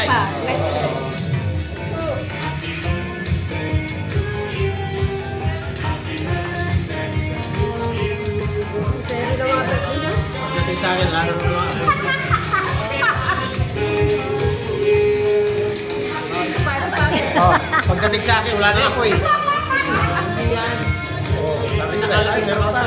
pa. Pagdating sa akin, lalo naman. Pagdating sa akin, wala na ako eh. Sabi ko na, meron pa.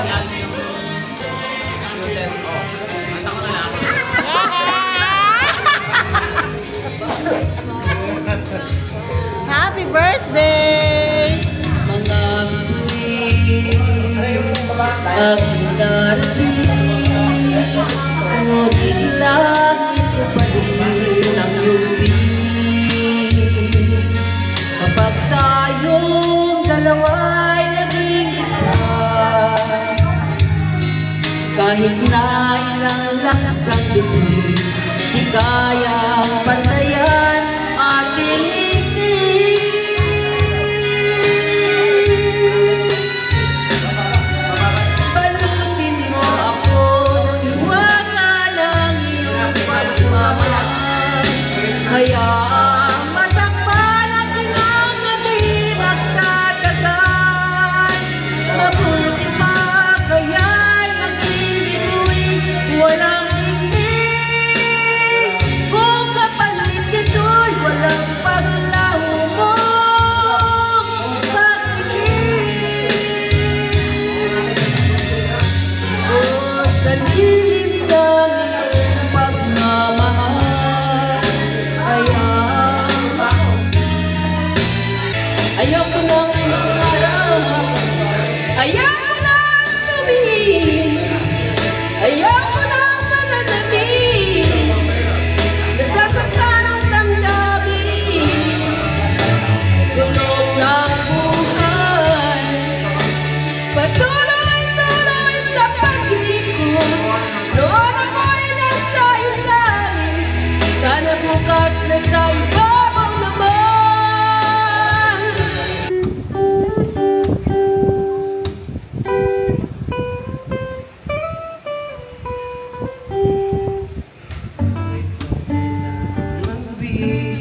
Happy birthday! Mga aking darating, ngunit langit ko pa rin ang iyong piling. Kapag tayong dalawa'y naging isa, kahit na ilang laksang bituin, di kayang pantayan ating ibig. Balutin mo ako ng hiwaga ng iyong pagmamahal, hayaan matakpan ating ang hindi magtatagal. Mabuti pa kaya'y maging ito'y walang higit, kung kapalit ito'y walang paglaho mong pag-ibig. O sa lilim ng iyong pagmamahal, ayaw ko nang umaraw, ayaw ko nang tumingin, ayaw ko nang mananamig, nasasaktan ang damdamin, gulong ng buhay, patuloy-tuloy sa pag-ikot. Noon ako'y nasa ilalim, sana bukas nasa ibabaw naman. Be